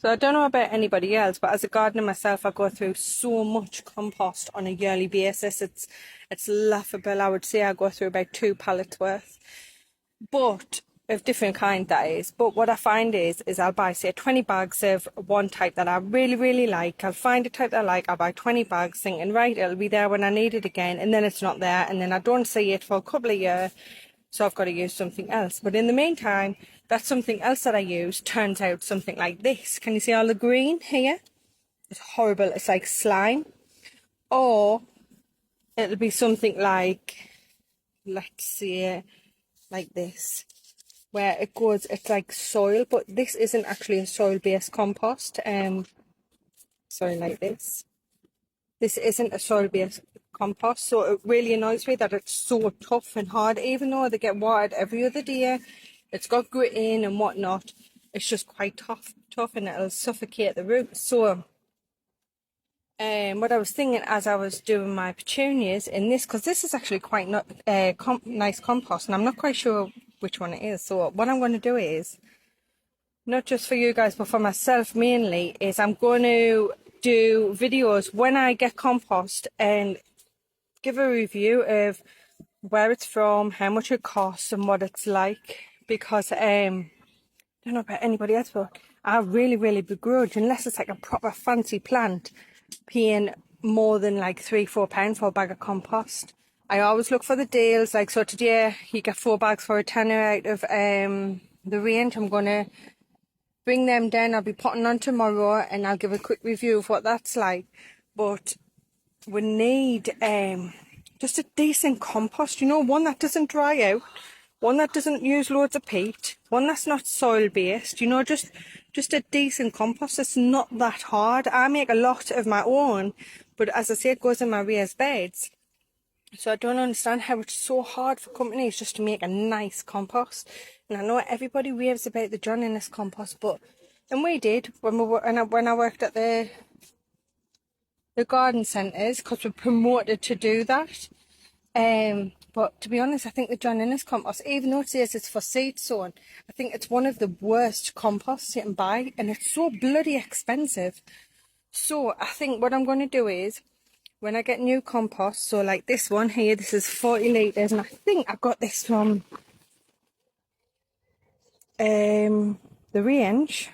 So I don't know about anybody else, but as a gardener myself, I go through so much compost on a yearly basis. It's laughable. I would say I go through about 2 pallets worth, but of different kind, that is. But what I find is I'll buy, say, 20 bags of one type that I really like. I'll find a type that I like, I'll buy 20 bags thinking, right, it'll be there when I need it again, and then it's not there, and then I don't see it for a couple of years, so I've got to use something else. But in the meantime, that something else that I use turns out something like this. Can you see all the green here? It's horrible. It's like slime. Or it'll be something like, let's see, like this, where it goes, it's like soil, but this isn't actually a soil-based compost. Sorry, like this. This isn't a soil-based compost, so it really annoys me that it's so tough and hard. Even though they get watered every other day, it's got grit in and whatnot, it's just quite tough, and it'll suffocate the roots. So what I was thinking as I was doing my petunias in this, because this is actually quite nice compost, and I'm not quite sure which one it is. So what I'm going to do is, not just for you guys but for myself mainly, is I'm going to do videos when I get compost and give a review of where it's from, how much it costs and what it's like, because I don't know about anybody else, but I really begrudge, unless it's like a proper fancy plant, paying more than like £3-4 for a bag of compost. I always look for the deals. Like, so today you get 4 bags for a tenner out of the range. I'm gonna bring them down. I'll be putting on tomorrow, and I'll give a quick review of what that's like. But we need just a decent compost, you know, one that doesn't dry out, one that doesn't use loads of peat, one that's not soil based, you know, just a decent compost. It's not that hard. I make a lot of my own, but as I say, it goes in my raised beds. So I don't understand how it's so hard for companies just to make a nice compost. And I know everybody raves about the John Innes compost, and we did when I worked at the garden centres, because we're promoted to do that. But to be honest, I think the John Innes compost, even though it says it's for seed sown, I think it's one of the worst composts you can buy, and it's so bloody expensive. So I think what I'm going to do is, when I get new compost, so like this one here, this is 40 litres, and I think I got this from the range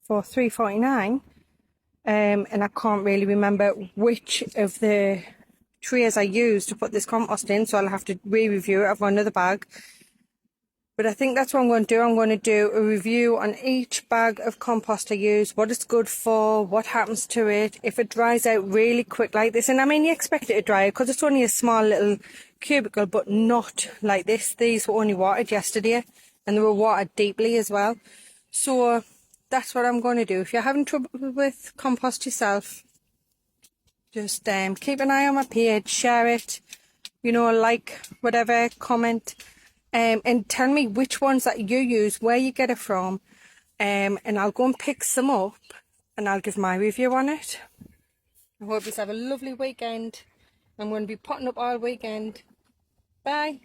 for £3.49, and I can't really remember which of the trays I used to put this compost in, so I'll have to re-review it. I've got another bag, but I think that's what I'm going to do. I'm going to do a review on each bag of compost I use, what it's good for, what happens to it, if it dries out really quick like this. And I mean, you expect it to dry out because it's only a small little cubicle, but not like this. These were only watered yesterday, and they were watered deeply as well. So that's what I'm going to do. If you're having trouble with compost yourself, just keep an eye on my page, share it, you know, like, whatever, comment, and tell me which ones that you use, where you get it from, and I'll go and pick some up, and I'll give my review on it. I hope you have a lovely weekend. I'm going to be potting up all weekend. Bye.